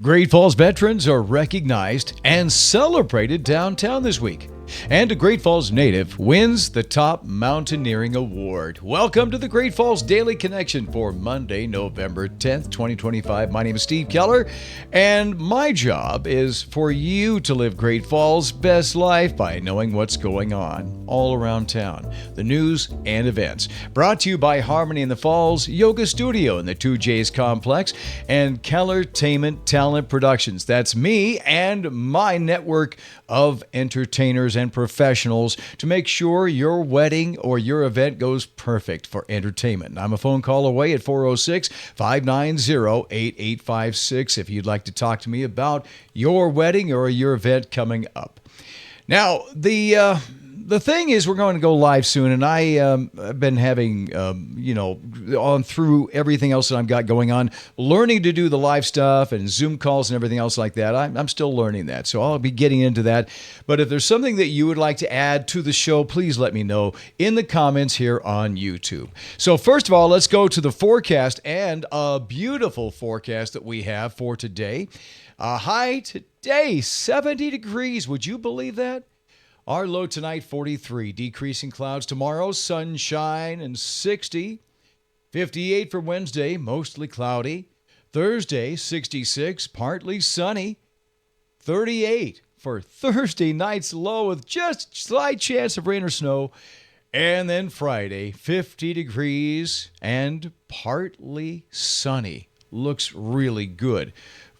Great Falls veterans are recognized and celebrated downtown this week. And a Great Falls native wins the top mountaineering award. Welcome to the Great Falls Daily Connection for Monday, November 10th, 2025. My name is Steve Keller, and my job is for you to live Great Falls' best life by knowing what's going on all around town, the news and events. Brought to you by Harmony in the Falls Yoga Studio in the 2J's Complex and Kellertainment Talent Productions. That's me and my network of entertainers and professionals to make sure your wedding or your event goes perfect for entertainment. I'm a phone call away at 406-590-8856 if you'd like to talk to me about your wedding or your event coming up. Now, the thing is, we're going to go live soon, and I've been having, on through everything else that I've got going on, learning to do the live stuff and Zoom calls and everything else like that. I'm still learning that, so I'll be getting into that. But if there's something that you would like to add to the show, please let me know in the comments here on YouTube. So first of all, let's go to the forecast, and a beautiful forecast that we have for today. High today, 70 degrees. Would you believe that? Our low tonight, 43. Decreasing clouds tomorrow, sunshine and 60. 58 for Wednesday, mostly cloudy. Thursday, 66, partly sunny. 38 for Thursday night's low with just slight chance of rain or snow. And then Friday, 50 degrees and partly sunny. Looks really good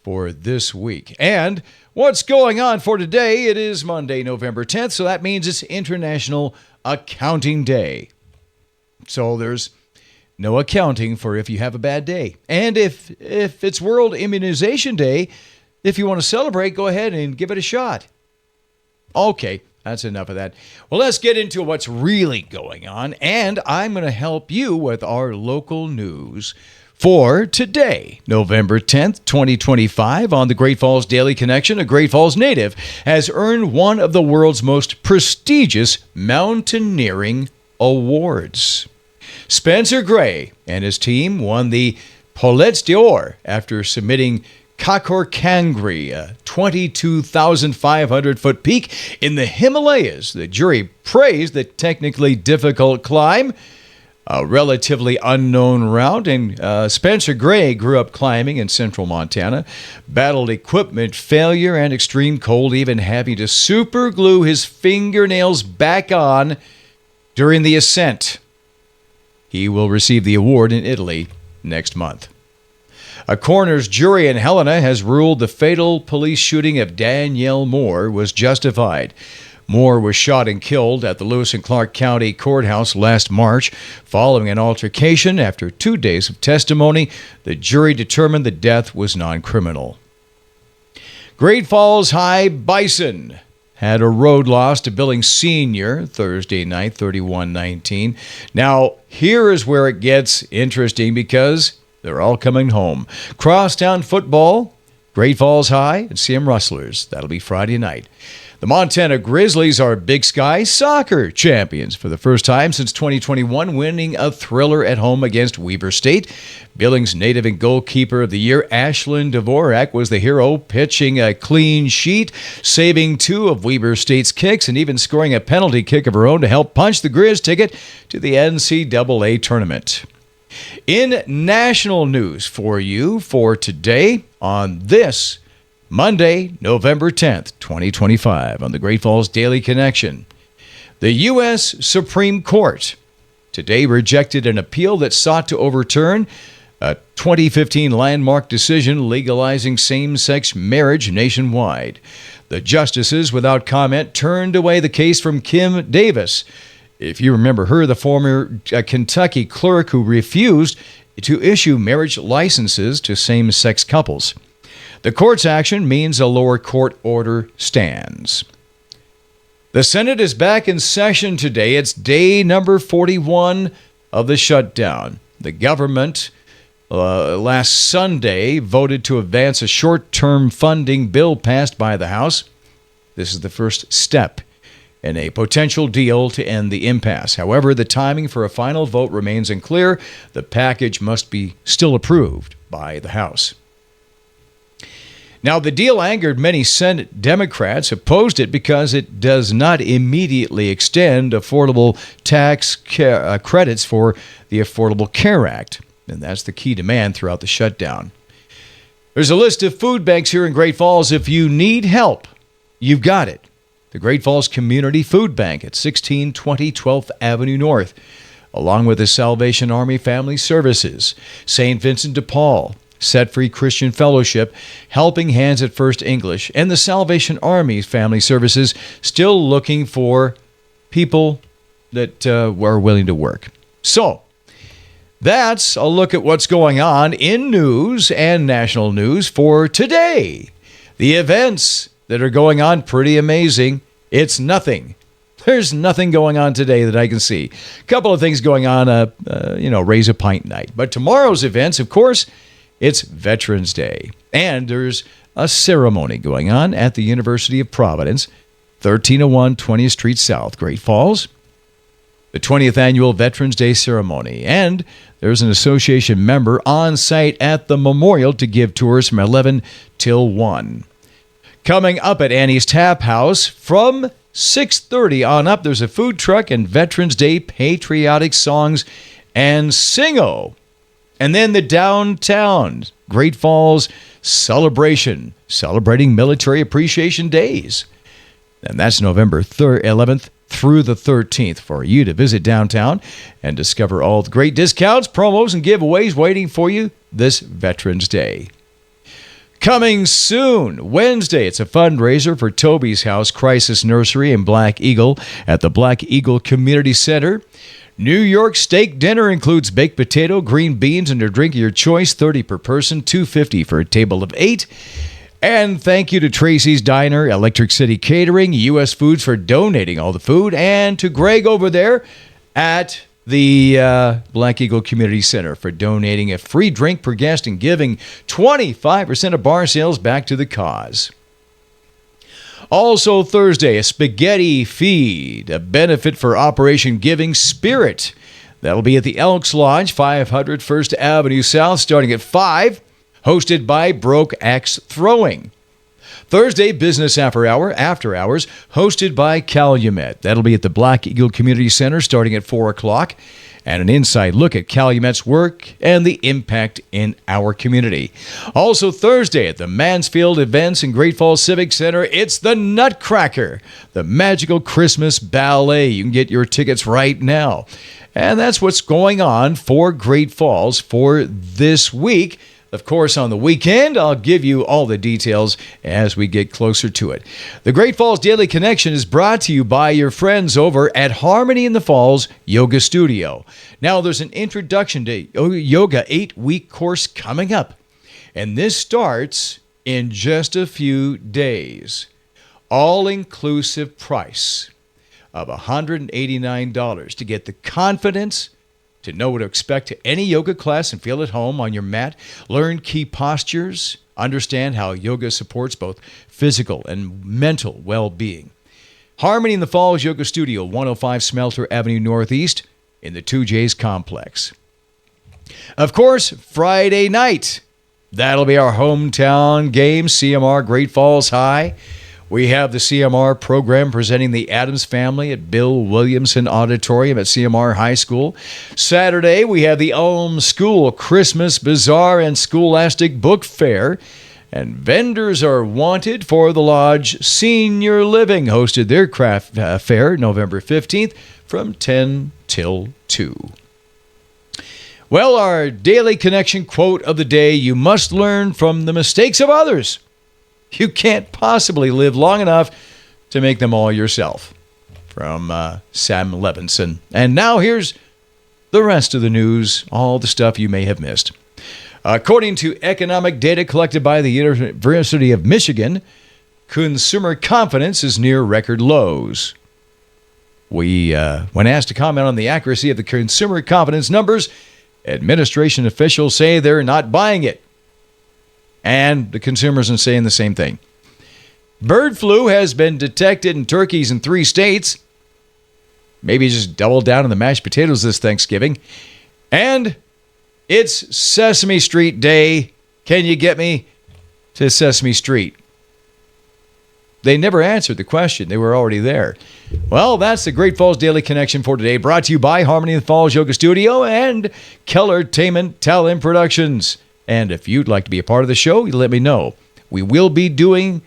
for this week. And what's going on for today? It is Monday, November 10th, so that means it's International Accounting Day. So there's no accounting for if you have a bad day. And if it's World Immunization Day, if you want to celebrate, go ahead and give it a shot. Okay, that's enough of that. Well, let's get into what's really going on, and I'm going to help you with our local news for today, November 10th, 2025, on the Great Falls Daily Connection. A Great Falls native has earned one of the world's most prestigious mountaineering awards. Spencer Gray and his team won the Piolets d'Or after submitting Kakor Kangri, a 22,500-foot peak in the Himalayas. The jury praised the technically difficult climb, a relatively unknown route, and Spencer Gray grew up climbing in central Montana, battled equipment failure and extreme cold, even having to super glue his fingernails back on during the ascent. He will receive the award in Italy next month. A coroner's jury in Helena has ruled the fatal police shooting of Danielle Moore was justified. Moore was shot and killed at the Lewis and Clark County Courthouse last March. Following an altercation after 2 days of testimony, the jury determined the death was non-criminal. Great Falls High Bison had a road loss to Billings Senior Thursday night, 31-19. Now, here is where it gets interesting because they're all coming home. Crosstown football, Great Falls High, and CM Rustlers. That'll be Friday night. The Montana Grizzlies are Big Sky soccer champions for the first time since 2021, winning a thriller at home against Weber State. Billings native and goalkeeper of the year, Ashlyn Dvorak, was the hero, pitching a clean sheet, saving 2 of Weber State's kicks, and even scoring a penalty kick of her own to help punch the Grizz ticket to the NCAA tournament. In national news for you for today on this Monday, November 10th, 2025, on the Great Falls Daily Connection. The U.S. Supreme Court today rejected an appeal that sought to overturn a 2015 landmark decision legalizing same-sex marriage nationwide. The justices, without comment, turned away the case from Kim Davis. If you remember her, the former Kentucky clerk who refused to issue marriage licenses to same-sex couples. The court's action means a lower court order stands. The Senate is back in session today. It's day number 41 of the shutdown. The government last Sunday voted to advance a short-term funding bill passed by the House. This is the first step in a potential deal to end the impasse. However, the timing for a final vote remains unclear. The package must be still approved by the House. Now, the deal angered many Senate Democrats, who opposed it because it does not immediately extend affordable tax credits for the Affordable Care Act. And that's the key demand throughout the shutdown. There's a list of food banks here in Great Falls. If you need help, you've got it. The Great Falls Community Food Bank at 1620 12th Avenue North, along with the Salvation Army Family Services, St. Vincent de Paul, Set Free Christian Fellowship, Helping Hands at First English, and the Salvation Army Family Services, still looking for people that are willing to work. So, that's a look at what's going on in news and national news for today. The events that are going on, pretty amazing. It's nothing. There's nothing going on today that I can see. A couple of things going on, raise a pint night. But tomorrow's events, of course, it's Veterans Day. And there's a ceremony going on at the University of Providence, 1301 20th Street South, Great Falls. The 20th Annual Veterans Day Ceremony. And there's an association member on site at the memorial to give tours from 11 till 1. Coming up at Annie's Tap House from 6:30 on up, there's a food truck and Veterans Day patriotic songs and sing-o. And then the downtown Great Falls celebration, celebrating Military Appreciation Days. And that's November 11th through the 13th for you to visit downtown and discover all the great discounts, promos, and giveaways waiting for you this Veterans Day. Coming soon, Wednesday, it's a fundraiser for Toby's House Crisis Nursery in Black Eagle at the Black Eagle Community Center. New York steak dinner includes baked potato, green beans, and a drink of your choice, $30 per person, $2.50 for a table of 8. And thank you to Tracy's Diner, Electric City Catering, U.S. Foods for donating all the food, and to Greg over there at the Black Eagle Community Center for donating a free drink per guest and giving 25% of bar sales back to the cause. Also Thursday, a spaghetti feed, a benefit for Operation Giving Spirit. That'll be at the Elks Lodge, 500 First Avenue South, starting at 5, hosted by Broke Axe Throwing. Thursday, Business After Hours, hosted by Calumet. That'll be at the Black Eagle Community Center starting at 4 o'clock. And an inside look at Calumet's work and the impact in our community. Also Thursday at the Mansfield Events and Great Falls Civic Center, it's the Nutcracker, the Magical Christmas Ballet. You can get your tickets right now. And that's what's going on for Great Falls for this week. Of course, on the weekend, I'll give you all the details as we get closer to it. The Great Falls Daily Connection is brought to you by your friends over at Harmony in the Falls Yoga Studio. Now, there's an introduction to yoga 8-week course coming up, and this starts in just a few days. All-inclusive price of $189 to get the confidence to know what to expect to any yoga class and feel at home on your mat, learn key postures, understand how yoga supports both physical and mental well-being. Harmony in the Falls Yoga Studio, 105 Smelter Avenue Northeast in the 2J's complex. Of course, Friday night, that'll be our hometown game, CMR Great Falls High. We have the CMR program presenting the Addams Family at Bill Williamson Auditorium at CMR High School. Saturday, we have the Elm School Christmas Bazaar and Scholastic Book Fair. And vendors are wanted for the Lodge Senior Living, hosted their craft fair November 15th from 10 till 2. Well, our Daily Connection quote of the day: you must learn from the mistakes of others. You can't possibly live long enough to make them all yourself. From Sam Levinson. And now here's the rest of the news, all the stuff you may have missed. According to economic data collected by the University of Michigan, consumer confidence is near record lows. When asked to comment on the accuracy of the consumer confidence numbers, administration officials say they're not buying it. And the consumers are saying the same thing. Bird flu has been detected in turkeys in 3 states. Maybe just double down on the mashed potatoes this Thanksgiving. And it's Sesame Street Day. Can you get me? to Sesame Street? They never answered the question. They were already there. Well, that's the Great Falls Daily Connection for today, brought to you by Harmony in the Falls Yoga Studio and Kellertainment Talent Productions. And if you'd like to be a part of the show, you let me know. We will be doing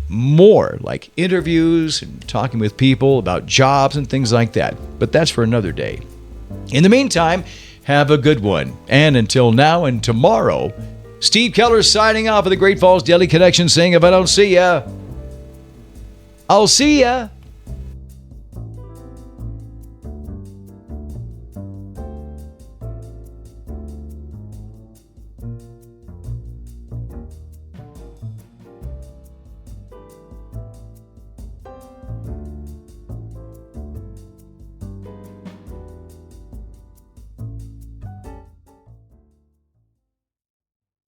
more, like interviews and talking with people about jobs and things like that. But that's for another day. In the meantime, have a good one. And until now and tomorrow, Steve Keller signing off of the Great Falls Daily Connection, saying if I don't see ya, I'll see ya.